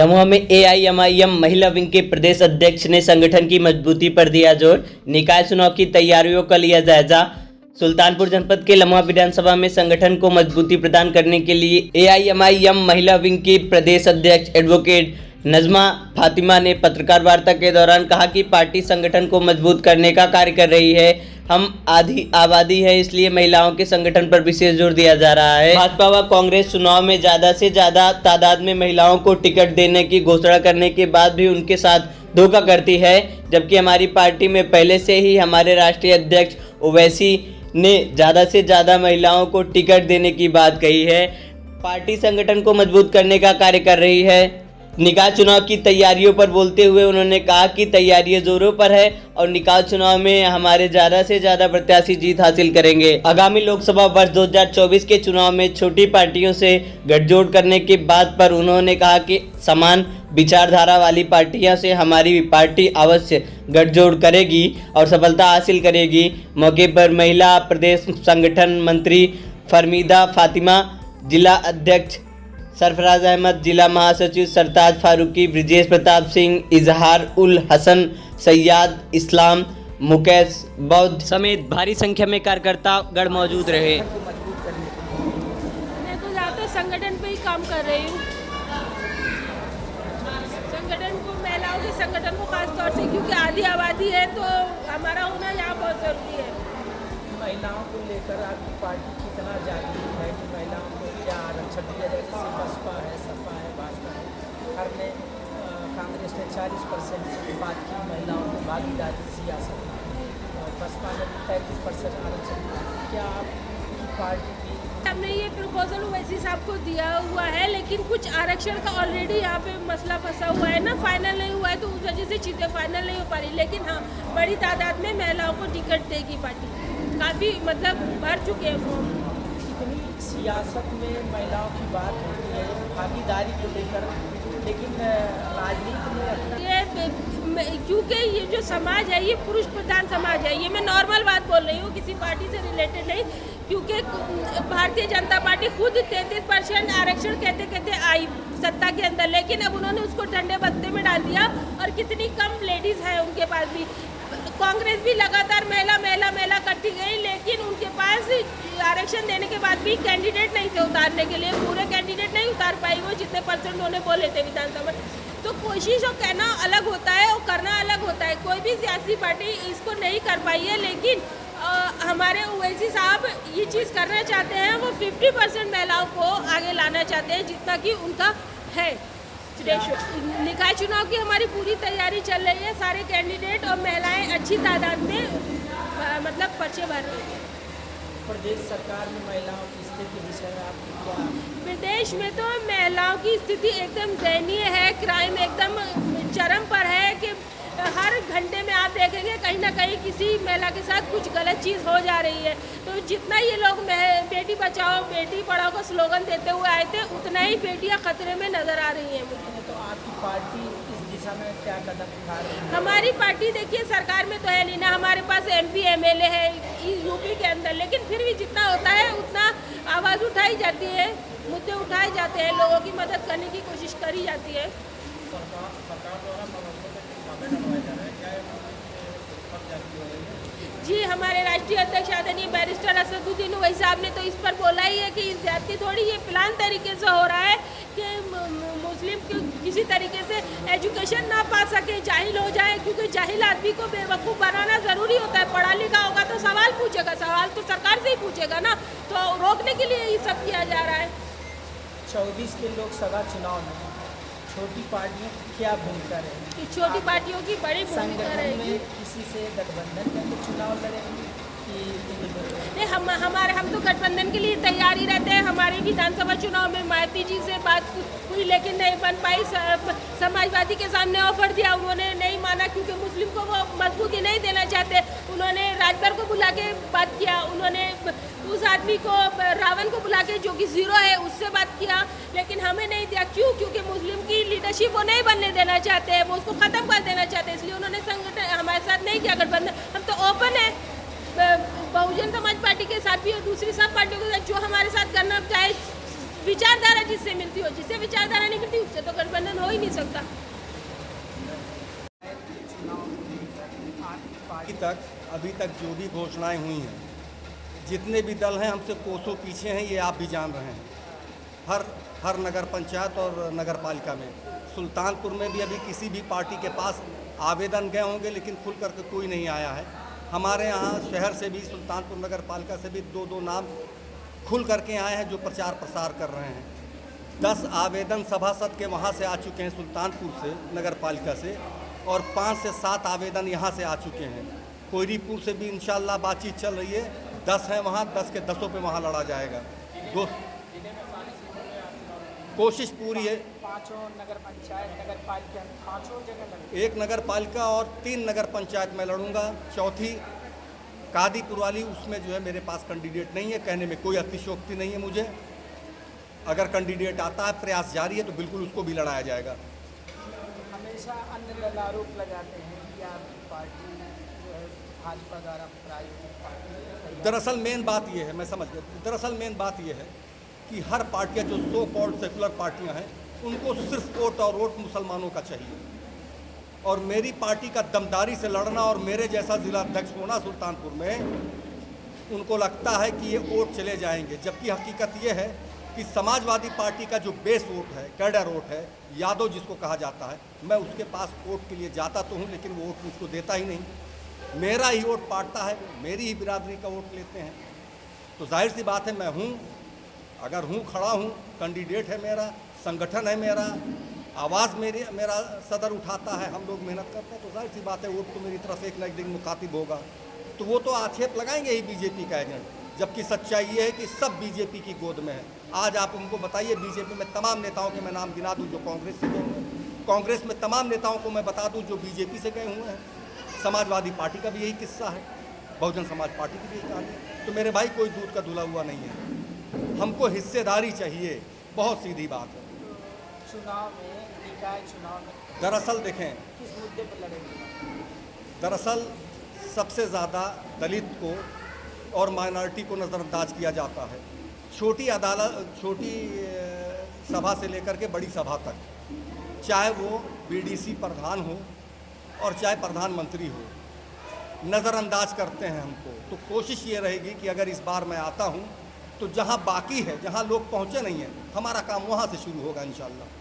लम्हों में एआईएमआईएम महिला विंग के प्रदेश अध्यक्ष ने संगठन की मजबूती पर दिया जोर। निकाय चुनाव की तैयारियों का लिया जायजा। सुल्तानपुर जनपद के लम्हा विधानसभा में संगठन को मजबूती प्रदान करने के लिए एआईएमआईएम महिला विंग की प्रदेश अध्यक्ष एडवोकेट नजमा फातिमा ने पत्रकार वार्ता के दौरान कहा कि पार्टी संगठन को मजबूत करने का कार्य कर रही है। हम आधी आबादी है, इसलिए महिलाओं के संगठन पर विशेष जोर दिया जा रहा है। भाजपा व कांग्रेस चुनाव में ज्यादा से ज्यादा तादाद में महिलाओं को टिकट देने की घोषणा करने के बाद भी उनके साथ धोखा करती है, जबकि हमारी पार्टी में पहले से ही हमारे राष्ट्रीय अध्यक्ष ओवैसी ने ज्यादा से ज्यादा महिलाओं को टिकट देने की बात कही है। पार्टी संगठन को मजबूत करने का कार्य कर रही है। निकाय चुनाव की तैयारियों पर बोलते हुए उन्होंने कहा कि तैयारियां जोरों पर है और निकाय चुनाव में हमारे ज़्यादा से ज़्यादा प्रत्याशी जीत हासिल करेंगे। आगामी लोकसभा वर्ष 2024 के चुनाव में छोटी पार्टियों से गठजोड़ करने की बात पर उन्होंने कहा कि समान विचारधारा वाली पार्टियों से हमारी पार्टी अवश्य गठजोड़ करेगी और सफलता हासिल करेगी। मौके पर महिला प्रदेश संगठन मंत्री फरमीदा फातिमा, जिला अध्यक्ष सरफराज अहमद, जिला महासचिव सरताज फारूकी, ब्रिजेश प्रताप सिंह, इजहार उल हसन, सैयद इस्लाम, मुकेश बौद्ध समेत भारी संख्या में कार्यकर्ता गण मौजूद रहे। मैं तो ज़्यादातर संगठन पे ही काम कर रही हूँ। संगठन को, महिलाओं के संगठन को खास तौर से, क्योंकि आधी आबादी है तो हमारा होना यहाँ बहुत जरूरी है। महिलाओं को लेकर आपकी पार्टी कितना जागरूक है कि महिलाओं को क्या आरक्षण दिया जाए? जैसे बसपा है, सपा है, भाजपा है, हर ने कांग्रेस ने 40% की बात की महिलाओं को भागीदारी सियासत में, और बसपा ने 35% आरक्षण दिया। क्या आपकी पार्टी की हमने ये प्रपोजल ओवैसी साहब को दिया हुआ है, लेकिन कुछ आरक्षण का ऑलरेडी यहाँ पे मसला फंसा हुआ है ना, फाइनल नहीं हुआ है, तो उस वजह से चीज़ें फाइनल नहीं हो पा रही। लेकिन हाँ, बड़ी तादाद में महिलाओं को टिकट देगी पार्टी। काफ़ी मतलब भर चुके हैं फॉर्म। इतनी सियासत में महिलाओं की बात होती है भागीदारी को लेकर, लेकिन राजनीति में अपना क्योंकि ये जो समाज है ये पुरुष प्रधान समाज है। ये मैं नॉर्मल बात बोल रही हूँ, किसी पार्टी से रिलेटेड नहीं। क्योंकि भारतीय जनता पार्टी खुद 33% आरक्षण कहते कहते आई सत्ता के अंदर, लेकिन अब उन्होंने उसको डंडे बस्ते में डाल दिया। और कितनी कम लेडीज़ है उनके पास भी। कांग्रेस भी लगातार महिला करती गई, लेकिन उनके पास आरक्षण देने के बाद भी कैंडिडेट नहीं थे उतारने के लिए। पूरे कैंडिडेट नहीं उतार पाई वो, जितने परसेंट उन्होंने बोले थे विधानसभा। तो कोशिश और कहना अलग होता है और करना अलग होता है। कोई भी सियासी पार्टी इसको नहीं कर पाई है, लेकिन हमारे ओवैसी साहब ये चीज़ करना चाहते हैं। वो 50% महिलाओं को आगे लाना चाहते हैं, जितना कि उनका है रेशो। निकाय चुनाव की हमारी पूरी तैयारी चल रही है। सारे कैंडिडेट और महिलाएं अच्छी तादाद में मतलब पर्चे भर रहे हैं। प्रदेश सरकार में महिलाओं की स्थिति विषय में आपकी क्या? प्रदेश में तो महिलाओं की स्थिति एकदम दयनीय है। क्राइम एकदम चरम पर है कि हर घंटे में आप देखेंगे कहीं ना कहीं किसी महिला के साथ कुछ गलत चीज़ हो जा रही है। तो जितना ये लोग बेटी बचाओ बेटी पढ़ाओ का स्लोगन देते हुए आए थे, उतना ही बेटियां खतरे में नज़र आ रही हैं मुझे। तो आपकी पार्टी इस दिशा में क्या कदम उठा रही है? हमारी पार्टी देखिए सरकार में तो है नहीं ना, हमारे पास MP MLA है यूपी के अंदर, लेकिन फिर भी जितना होता है उतना आवाज़ उठाई जाती है, मुद्दे उठाए जाते हैं, लोगों की मदद करने की कोशिश करी जाती है। जी, हमारे राष्ट्रीय अध्यक्ष आदरणीय बैरिस्टर असदुद्दीन ओवैसी साहब ने तो इस पर बोला ही है कि इस ज्यादती थोड़ी ये प्लान तरीके से हो रहा है कि मुस्लिम किसी तरीके से एजुकेशन ना पा सके, जाहिल हो जाए। क्योंकि जाहिल आदमी को बेवकूफ़ बनाना ज़रूरी होता है। पढ़ा लिखा होगा तो सवाल पूछेगा, सवाल तो सरकार से ही पूछेगा ना। तो रोकने के लिए ये सब किया जा रहा है। 24 के लोकसभा चुनाव में छोटी पार्टियों की क्या भूमिका रहेगी? छोटी पार्टियों की बड़ी भूमिका रहेगी। किसी से गठबंधन करके चुनाव लड़ेंगे नहीं, हम तो गठबंधन के लिए तैयार ही रहते हैं। हमारे विधानसभा चुनाव में मायावती जी से बात हुई, लेकिन नहीं बन पाई। समाजवादी के सामने ऑफर दिया, उन्होंने नहीं माना, क्योंकि मुस्लिम को वो मजबूती नहीं देना चाहते। उन्होंने राजभर को बुला के बात किया, उन्होंने उस आदमी को रावण को बुला के जो कि जीरो है उससे बात किया, लेकिन हमें नहीं दिया। क्यों? क्योंकि मुस्लिम की लीडरशिप वो नहीं बनने देना चाहते हैं, वो उसको ख़त्म कर देना चाहते हैं। इसलिए उन्होंने संगठन हमारे साथ नहीं किया गठबंधन। हम तो ओपन है बहुजन समाज पार्टी के साथ भी और दूसरी सब पार्टियों के साथ, जो हमारे साथ करना चाहे विचारधारा जिससे मिलती हो, जिससे विचारधारा नहीं मिलती उससे तो गठबंधन हो ही नहीं सकता। अभी तक जो भी घोषणाएं हुई हैं, जितने भी दल हैं हमसे कोसों पीछे हैं, ये आप भी जान रहे हैं। हर नगर पंचायत और नगर पालिका में, सुल्तानपुर में भी अभी किसी भी पार्टी के पास आवेदन गए होंगे, लेकिन खुल करके कोई नहीं आया है। हमारे यहाँ शहर से भी, सुल्तानपुर नगर पालिका से भी दो नाम खुल करके आए हैं जो प्रचार प्रसार कर रहे हैं। 10 आवेदन सभासद के वहाँ से आ चुके हैं, सुल्तानपुर से नगर पालिका से, और 5 से 7 आवेदन यहाँ से आ चुके हैं। कोयरीपुर से भी इंशाल्लाह बातचीत चल रही है, 10 हैं वहाँ, 10 के 10 पे वहाँ लड़ा जाएगा। कोशिश पूरी है। 5 नगर पंचायत, नगर पालिका 5 जगह लड़ेंगे। 1 नगर पालिका और 3 नगर पंचायत में लड़ूंगा। चौथी कादीपुर वाली, उसमें जो है मेरे पास कैंडिडेट नहीं है। कहने में कोई अतिशयोक्ति नहीं है मुझे। अगर कैंडिडेट आता है, प्रयास जारी है, तो बिल्कुल उसको भी लड़ाया जाएगा। हमेशा अन्य दल आरोप लगाते हैं कि आपकी पार्टी जो है भाजपा द्वारा प्रायोजित पार्टी। दरअसल मेन बात यह है, मैं समझ गया। दरअसल मेन बात यह है कि हर पार्टियां जो सो कॉल्ड सेकुलर पार्टियां हैं, उनको सिर्फ वोट और वोट मुसलमानों का चाहिए। और मेरी पार्टी का दमदारी से लड़ना और मेरे जैसा जिला अध्यक्ष होना सुल्तानपुर में, उनको लगता है कि ये वोट चले जाएंगे, जबकि हकीकत ये है कि समाजवादी पार्टी का जो बेस वोट है, कैडर वोट है, यादव जिसको कहा जाता है, मैं उसके पास वोट के लिए जाता तो हूँ, लेकिन वो वोट मुझको देता ही नहीं। मेरा ही वोट पाटता है, मेरी ही बिरादरी का वोट लेते हैं। तो जाहिर सी बात है, मैं हूँ, अगर हूँ, खड़ा हूँ, कैंडिडेट है मेरा, संगठन है मेरा, आवाज़ मेरा सदर उठाता है, हम लोग मेहनत करते हैं, तो जाहिर सी बात है वोट तो मेरी तरफ एक न एक दिन मुखातिब होगा। तो वो तो आक्षेप लगाएंगे ही बीजेपी का एजेंट, जबकि सच्चाई ये है कि सब बीजेपी की गोद में है। आज आप उनको बताइए, बीजेपी में तमाम नेताओं के मैं नाम गिना दूँ जो कांग्रेस से गए हुए हैं, कांग्रेस में तमाम नेताओं को मैं बता दूँ जो बीजेपी से गए हुए हैं, समाजवादी पार्टी का भी यही किस्सा है, बहुजन समाज पार्टी की भी यही कहानी है। तो मेरे भाई कोई दूध का धुला हुआ नहीं है, हमको हिस्सेदारी चाहिए, बहुत सीधी बात है। चुनाव में, निकाय चुनाव में दरअसल देखें, किस मुद्दे पर लड़ेंगे? दरअसल सबसे ज़्यादा दलित को और माइनॉरिटी को नज़रअंदाज किया जाता है। छोटी सभा से लेकर के बड़ी सभा तक, चाहे वो बीडीसी प्रधान हो और चाहे प्रधानमंत्री हो, नज़रअंदाज करते हैं हमको। तो कोशिश ये रहेगी कि अगर इस बार मैं आता हूँ, तो जहाँ बाकी है, जहाँ लोग पहुँचे नहीं हैं, हमारा काम वहाँ से शुरू होगा इंशाल्लाह।